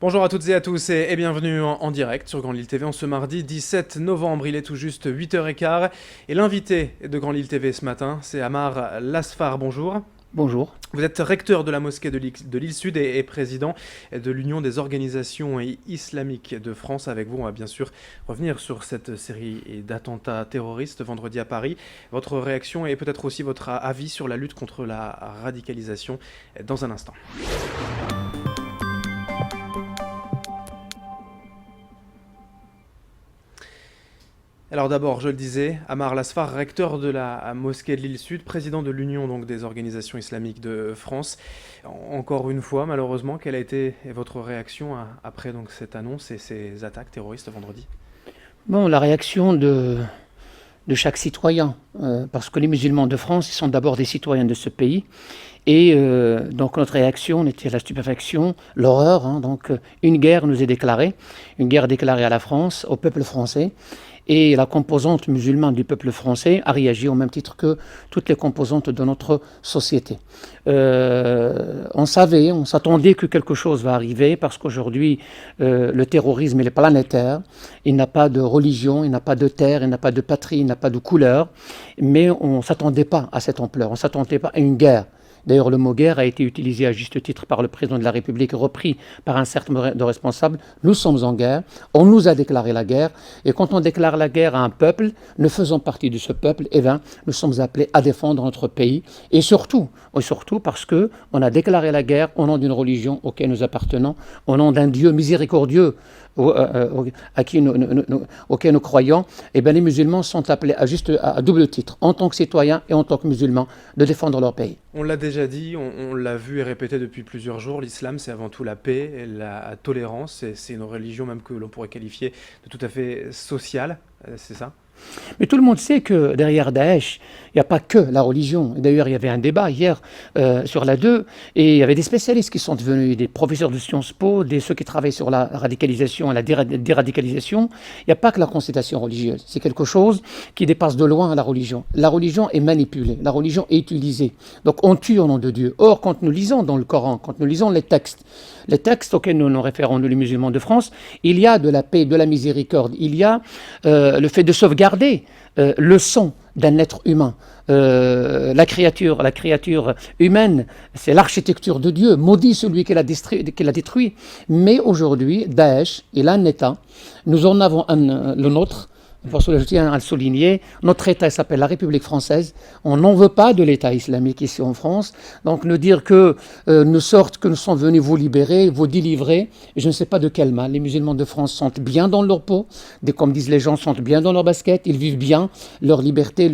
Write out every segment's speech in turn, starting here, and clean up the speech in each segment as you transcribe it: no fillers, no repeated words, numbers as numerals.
Bonjour à toutes et à tous et bienvenue en direct sur Grand Lille TV en ce mardi 17 novembre. Il est tout juste 8h15 et l'invité de Grand Lille TV ce matin, c'est Amar Lasfar. Bonjour. Bonjour. Vous êtes recteur de la mosquée de l'île Sud et président de l'Union des organisations islamiques de France. Avec vous, on va bien sûr revenir sur cette série d'attentats terroristes vendredi à Paris. Votre réaction et peut-être aussi votre avis sur la lutte contre la radicalisation dans un instant. Alors d'abord, je le disais, Amar Lasfar, recteur de la mosquée de l'île Sud, président de l'Union donc des organisations islamiques de France. Encore une fois, malheureusement, quelle a été votre réaction après donc cette annonce et ces attaques terroristes vendredi? Bon, la réaction de chaque citoyen, parce que les musulmans de France, ils sont d'abord des citoyens de ce pays. Et donc notre réaction était la stupéfaction, l'horreur. Donc une guerre nous est déclarée, une guerre déclarée à la France, au peuple français. Et la composante musulmane du peuple français a réagi au même titre que toutes les composantes de notre société. On s'attendait que quelque chose va arriver parce qu'aujourd'hui, le terrorisme il est planétaire. Il n'a pas de religion, il n'a pas de terre, il n'a pas de patrie, il n'a pas de couleur. Mais on ne s'attendait pas à cette ampleur, on ne s'attendait pas à une guerre. D'ailleurs, le mot guerre a été utilisé à juste titre par le président de la République, repris par un certain nombre de responsables. Nous sommes en guerre, on nous a déclaré la guerre, et quand on déclare la guerre à un peuple, nous faisons partie de ce peuple, et bien, nous sommes appelés à défendre notre pays, et surtout parce qu'on a déclaré la guerre au nom d'une religion auquel nous appartenons, au nom d'un Dieu miséricordieux, auquel nous croyons, et bien les musulmans sont appelés à double titre, en tant que citoyens et en tant que musulmans, de défendre leur pays. On l'a déjà dit, on l'a vu et répété depuis plusieurs jours, l'islam c'est avant tout la paix et la tolérance, c'est une religion même que l'on pourrait qualifier de tout à fait sociale, c'est ça? Mais tout le monde sait que derrière Daesh, il n'y a pas que la religion. D'ailleurs, il y avait un débat hier sur la 2, et il y avait des spécialistes qui sont devenus des professeurs de Sciences Po, ceux qui travaillent sur la radicalisation et la déradicalisation. Il n'y a pas que la constatation religieuse. C'est quelque chose qui dépasse de loin la religion. La religion est manipulée, la religion est utilisée. Donc on tue au nom de Dieu. Or, quand nous lisons dans le Coran, quand nous lisons les textes auxquels nous nous référons, nous les musulmans de France, il y a de la paix, de la miséricorde, il y a le fait de sauvegarder le sang d'un être humain. La créature humaine, c'est l'architecture de Dieu. Maudit celui qui l'a détruit. Mais aujourd'hui, Daesh, il a un État. Nous en avons le nôtre. Parce que je tiens à le souligner, notre État s'appelle la République française. On n'en veut pas de l'État islamique ici en France. Donc nous dire que nous sommes venus vous libérer, vous délivrer, je ne sais pas de quel mal. Les musulmans de France sont bien dans leur peau, comme disent les gens, sont bien dans leur basket, ils vivent bien leur liberté,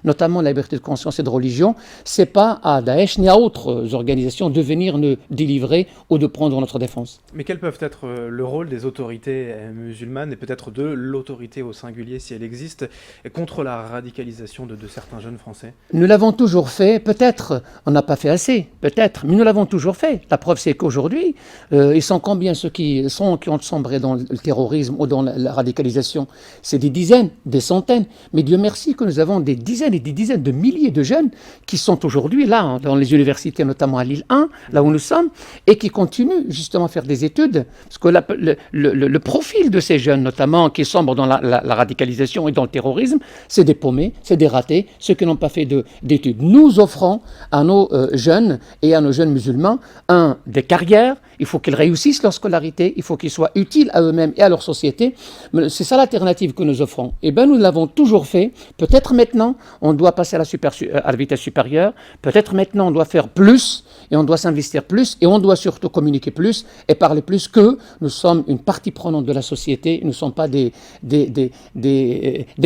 notamment la liberté de conscience et de religion. C'est pas à Daesh ni à autres organisations de venir nous délivrer ou de prendre notre défense. Mais quel peut être le rôle des autorités musulmanes et peut-être de l'autorité au singulier, si elle existe, contre la radicalisation de certains jeunes Français? Nous l'avons toujours fait, peut-être, on n'a pas fait assez, peut-être, mais nous l'avons toujours fait. La preuve, c'est qu'aujourd'hui, ils sont combien ceux qui ont sombré dans le terrorisme ou dans la radicalisation? C'est des dizaines, des centaines, mais Dieu merci que nous avons des dizaines et des dizaines de milliers de jeunes qui sont aujourd'hui là, dans les universités, notamment à Lille 1, là où nous sommes, et qui continuent justement à faire des études, parce que le profil de ces jeunes, notamment, qui sombrent dans la radicalisation et dans le terrorisme, c'est des paumés, c'est des ratés, ceux qui n'ont pas fait d'études. Nous offrons à nos jeunes et à nos jeunes musulmans des carrières. Il faut qu'ils réussissent leur scolarité, il faut qu'ils soient utiles à eux-mêmes et à leur société. C'est ça l'alternative que nous offrons. Eh bien, nous l'avons toujours fait. Peut-être maintenant, on doit passer à la vitesse supérieure. Peut-être maintenant, on doit faire plus et on doit s'investir plus et on doit surtout communiquer plus et parler plus que nous sommes une partie prenante de la société. Nous ne sommes pas des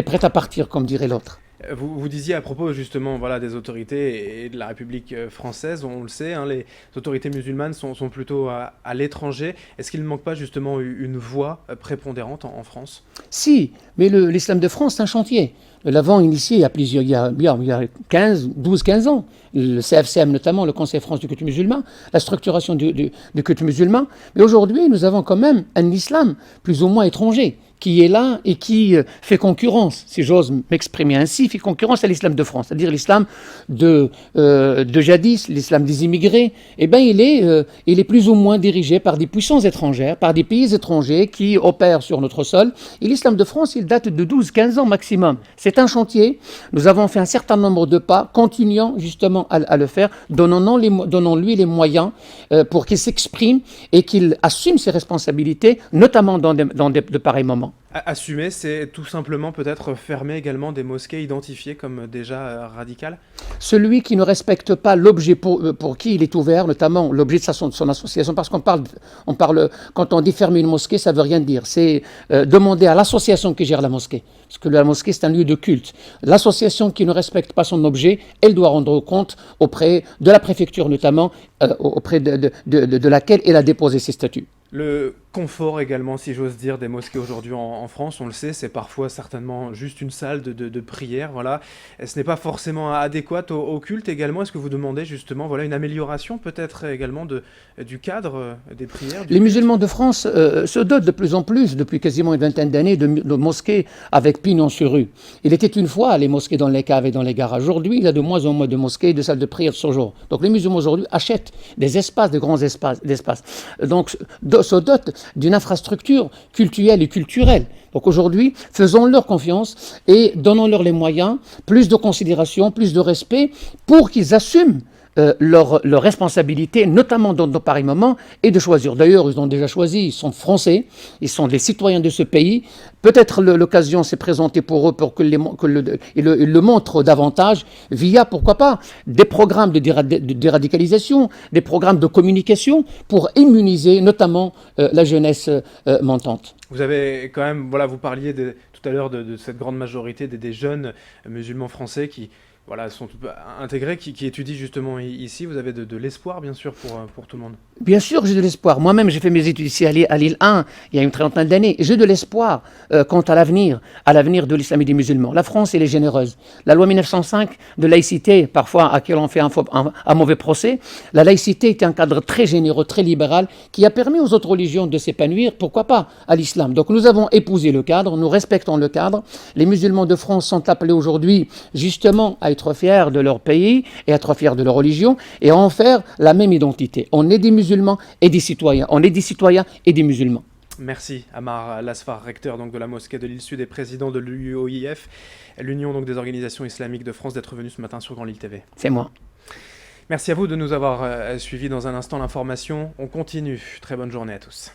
prêts à partir, comme dirait l'autre. Vous disiez à propos justement des autorités et de la République française, on le sait, les autorités musulmanes sont plutôt à l'étranger. Est-ce qu'il ne manque pas justement une voix prépondérante en France? Si, mais l'islam de France, c'est un chantier. Nous l'avons initié il y a 12-15 ans. Le CFCM notamment, le Conseil France du culte musulman, la structuration du culte musulman. Mais aujourd'hui, nous avons quand même un islam plus ou moins étranger, qui est là et qui fait concurrence, si j'ose m'exprimer ainsi, fait concurrence à l'islam de France, c'est-à-dire l'islam de jadis, l'islam des immigrés. Eh bien, il est plus ou moins dirigé par des puissances étrangères, par des pays étrangers qui opèrent sur notre sol. Et l'islam de France, il date de 12-15 ans maximum. C'est un chantier. Nous avons fait un certain nombre de pas, continuant justement à le faire, donnons-lui les moyens pour qu'il s'exprime et qu'il assume ses responsabilités, notamment dans de pareils moments. Assumer, c'est tout simplement peut-être fermer également des mosquées identifiées comme déjà radicales? Celui qui ne respecte pas l'objet pour qui il est ouvert, notamment l'objet de son association, parce qu'on parle, quand on dit fermer une mosquée, ça ne veut rien dire. C'est demander à l'association qui gère la mosquée, parce que la mosquée, c'est un lieu de culte. L'association qui ne respecte pas son objet, elle doit rendre compte auprès de la préfecture, notamment, auprès de laquelle elle a déposé ses statuts. Le confort également, si j'ose dire, des mosquées aujourd'hui en France, on le sait, c'est parfois certainement juste une salle de prière, voilà. Et ce n'est pas forcément adéquat au culte également. Est-ce que vous demandez justement une amélioration peut-être également du cadre des prières? Les musulmans de France se dotent de plus en plus, depuis quasiment une vingtaine d'années, de mosquées avec pignon sur rue. Il était une fois les mosquées dans les caves et dans les garages. Aujourd'hui, il y a de moins en moins de mosquées et de salles de prière de ce genre. Donc les musulmans aujourd'hui achètent des espaces, de grands espaces. Donc se dotent d'une infrastructure cultuelle et culturelle. Donc aujourd'hui, faisons-leur confiance et donnons-leur les moyens, plus de considération, plus de respect, pour qu'ils assument leur responsabilité, notamment dans pareils moments, et de choisir. D'ailleurs, ils ont déjà choisi, ils sont français, ils sont des citoyens de ce pays. Peut-être l'occasion s'est présentée pour eux pour qu'ils le montrent davantage via, pourquoi pas, des programmes de déradicalisation, des programmes de communication pour immuniser notamment la jeunesse montante. Vous avez quand même, vous parliez tout à l'heure de cette grande majorité des jeunes musulmans français qui sont intégrés, qui étudient justement ici. Vous avez de l'espoir, bien sûr, pour tout le monde. Bien sûr que j'ai de l'espoir. Moi-même, j'ai fait mes études ici à Lille 1, il y a une trentaine d'années. J'ai de l'espoir quant à l'avenir de l'islam et des musulmans. La France, elle est généreuse. La loi 1905 de laïcité, parfois à laquelle on fait un mauvais procès, la laïcité était un cadre très généreux, très libéral, qui a permis aux autres religions de s'épanouir, pourquoi pas, à l'islam. Donc nous avons épousé le cadre, nous respectons le cadre. Les musulmans de France sont appelés aujourd'hui, justement, à être fiers de leur pays et à être fiers de leur religion et à en faire la même identité. On est des musulmans et des citoyens. On est des citoyens et des musulmans. Merci Ammar Lasfar, recteur de la mosquée de Lille-Sud et président de l'UOIF, l'Union des organisations islamiques de France, d'être venu ce matin sur Grand Lille TV. C'est moi. Merci à vous de nous avoir suivis. Dans un instant l'information. On continue. Très bonne journée à tous.